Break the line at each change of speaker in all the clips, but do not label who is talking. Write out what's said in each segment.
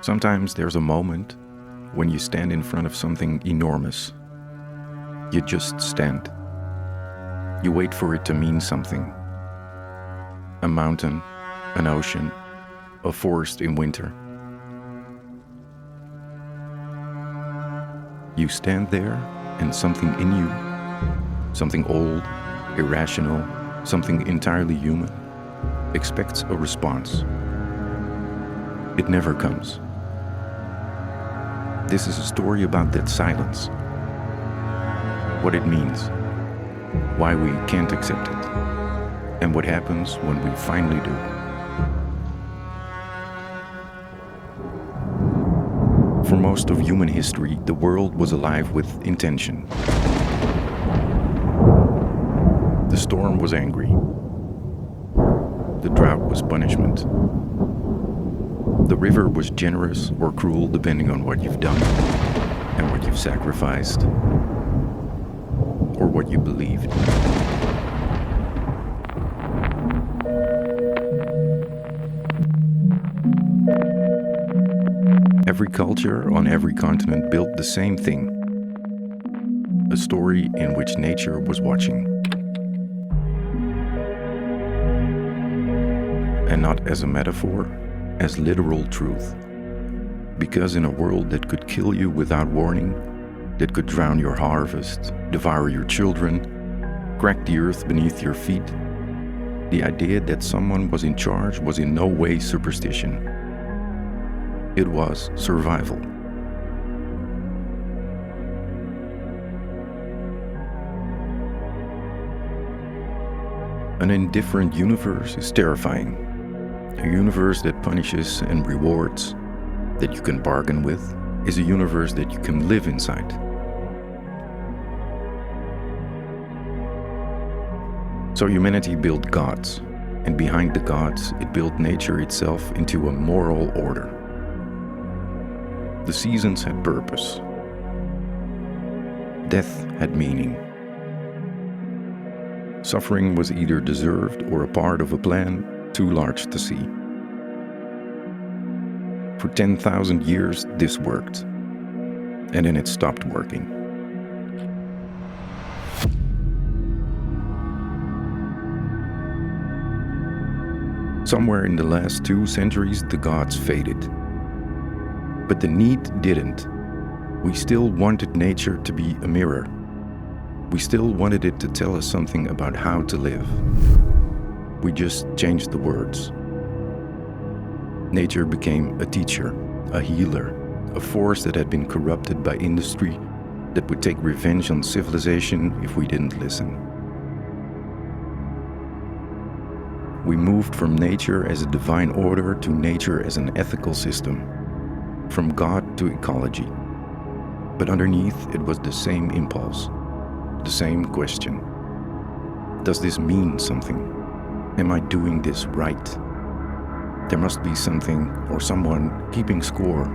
Sometimes there's a moment when you stand in front of something enormous. You just stand. You wait for it to mean something. A mountain, an ocean, a forest in winter. You stand there and something in you, something old, irrational, something entirely human, expects a response. It never comes. This is a story about that silence. What it means, why we can't accept it, and what happens when we finally do. For most of human history, the world was alive with intention. The storm was angry. The drought was punishment. The river was generous or cruel depending on what you've done and what you've sacrificed or what you believed. Every culture on every continent built the same thing, a story in which nature was watching. And not as a metaphor, as literal truth. Because in a world that could kill you without warning, that could drown your harvest, devour your children, crack the earth beneath your feet, the idea that someone was in charge was in no way superstition. It was survival. An indifferent universe is terrifying. A universe that punishes and rewards, that you can bargain with, is a universe that you can live inside. So humanity built gods, and behind the gods, it built nature itself into a moral order. The seasons had purpose. Death had meaning. Suffering was either deserved or a part of a plan too large to see. For 10,000 years, this worked, and then it stopped working. Somewhere in the last 2 centuries, the gods faded. But the need didn't. We still wanted nature to be a mirror. We still wanted it to tell us something about how to live. We just changed the words. Nature became a teacher, a healer, a force that had been corrupted by industry, that would take revenge on civilization if we didn't listen. We moved from nature as a divine order to nature as an ethical system, from God to ecology. But underneath it was the same impulse, the same question. Does this mean something? Am I doing this right? There must be something or someone keeping score.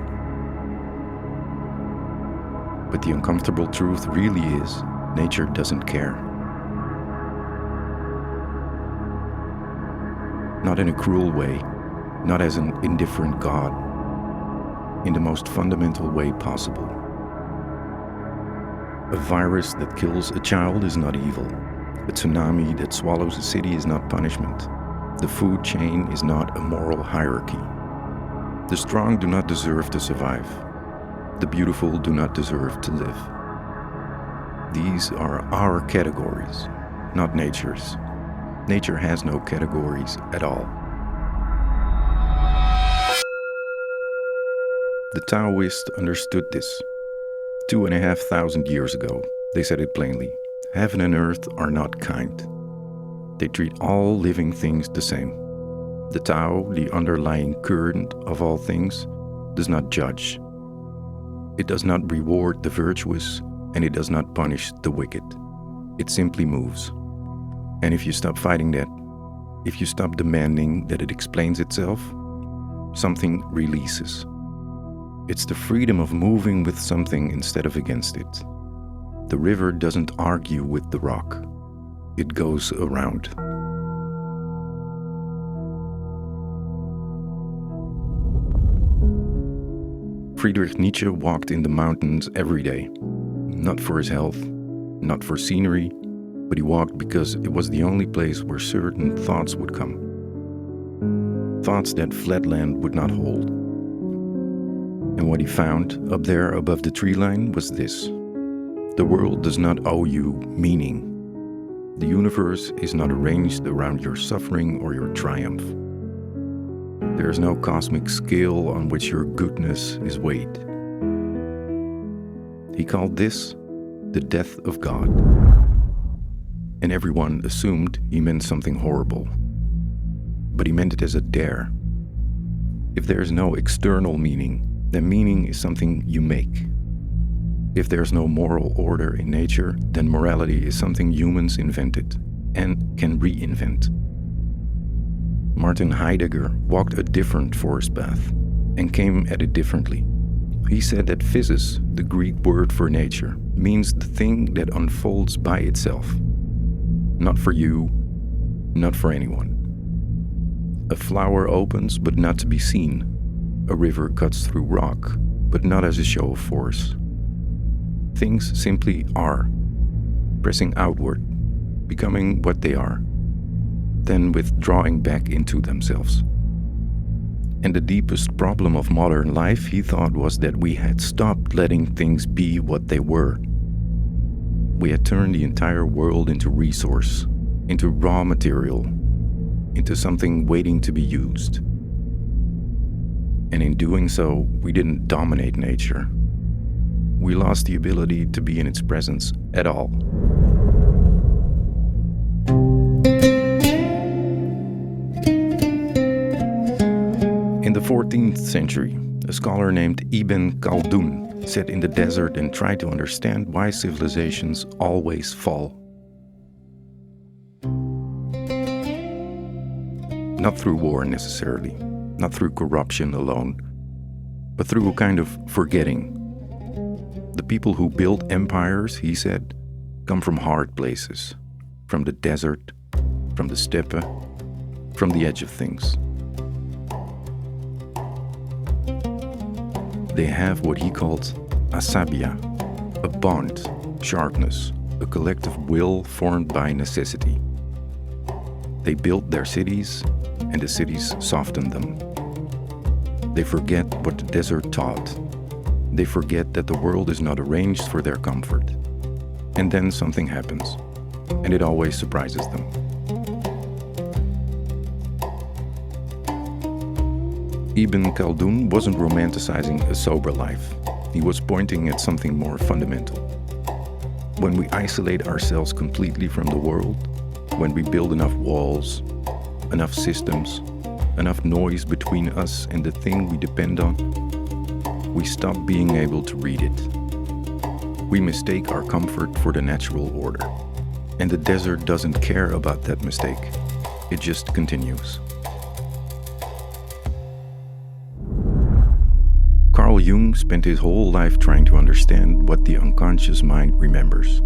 But the uncomfortable truth really is, nature doesn't care. Not in a cruel way, not as an indifferent God, in the most fundamental way possible. A virus that kills a child is not evil. A tsunami that swallows a city is not punishment. The food chain is not a moral hierarchy. The strong do not deserve to survive. The beautiful do not deserve to live. These are our categories, not nature's. Nature has no categories at all. The Taoists understood this. 2,500 years ago, they said it plainly. Heaven and earth are not kind. They treat all living things the same. The Tao, the underlying current of all things, does not judge. It does not reward the virtuous, and it does not punish the wicked. It simply moves. And if you stop fighting that, if you stop demanding that it explains itself, something releases. It's the freedom of moving with something instead of against it. The river doesn't argue with the rock. It goes around. Friedrich Nietzsche walked in the mountains every day, not for his health, not for scenery, but he walked because it was the only place where certain thoughts would come. Thoughts that flatland would not hold. And what he found up there above the tree line was this: the world does not owe you meaning. The universe is not arranged around your suffering or your triumph. There is no cosmic scale on which your goodness is weighed. He called this the death of God. And everyone assumed he meant something horrible. But he meant it as a dare. If there is no external meaning, then meaning is something you make. If there's no moral order in nature, then morality is something humans invented and can reinvent. Martin Heidegger walked a different forest path and came at it differently. He said that physis, the Greek word for nature, means the thing that unfolds by itself. Not for you, not for anyone. A flower opens but not to be seen. A river cuts through rock, but not as a show of force. Things simply are, pressing outward, becoming what they are, then withdrawing back into themselves. And the deepest problem of modern life, he thought, was that we had stopped letting things be what they were. We had turned the entire world into resource, into raw material, into something waiting to be used. And in doing so, we didn't dominate nature. We lost the ability to be in its presence at all. In the 14th century, a scholar named Ibn Khaldun sat in the desert and tried to understand why civilizations always fall. Not through war necessarily, not through corruption alone, but through a kind of forgetting. The people who build empires, he said, come from hard places, from the desert, from the steppe, from the edge of things. They have what he called asabia, a bond, sharpness, a collective will formed by necessity. They built their cities, and the cities softened them. They forget what the desert taught. They forget that the world is not arranged for their comfort. And then something happens, and it always surprises them. Ibn Khaldun wasn't romanticizing a sober life. He was pointing at something more fundamental. When we isolate ourselves completely from the world, when we build enough walls, enough systems, enough noise between us and the thing we depend on, we stop being able to read it. We mistake our comfort for the natural order. And the desert doesn't care about that mistake. It just continues. Carl Jung spent his whole life trying to understand what the unconscious mind remembers.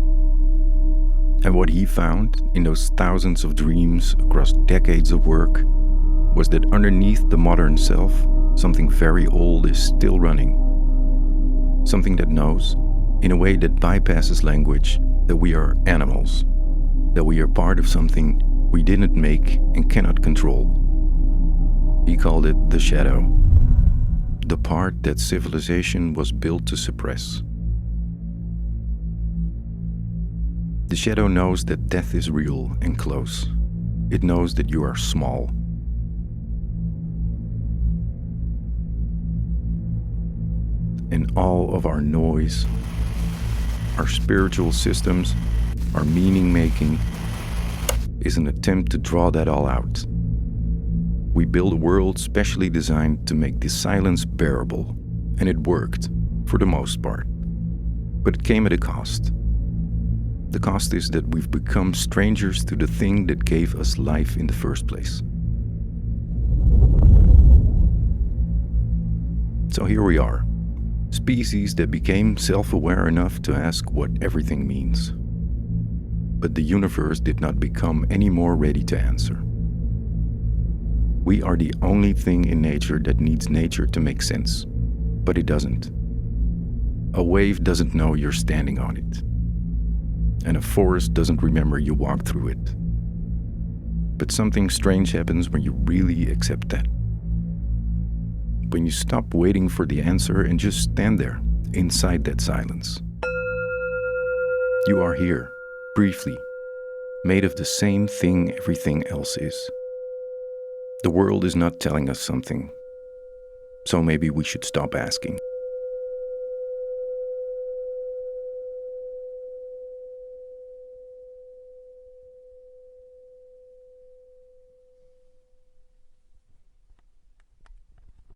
And what he found in those thousands of dreams across decades of work was that underneath the modern self, something very old is still running. Something that knows, in a way that bypasses language, that we are animals, that we are part of something we didn't make and cannot control. He called it the shadow, the part that civilization was built to suppress. The shadow knows that death is real and close. It knows that you are small. And all of our noise, our spiritual systems, our meaning-making is an attempt to draw that all out. We build a world specially designed to make this silence bearable, and it worked, for the most part. But it came at a cost. The cost is that we've become strangers to the thing that gave us life in the first place. So here we are, species that became self-aware enough to ask what everything means. But the universe did not become any more ready to answer. We are the only thing in nature that needs nature to make sense. but it doesn't. A wave doesn't know you're standing on it. And a forest doesn't remember you walked through it. But something strange happens when you really accept that. When you stop waiting for the answer and just stand there, inside that silence. You are here, briefly, made of the same thing everything else is. The world is not telling us something, so maybe we should stop asking.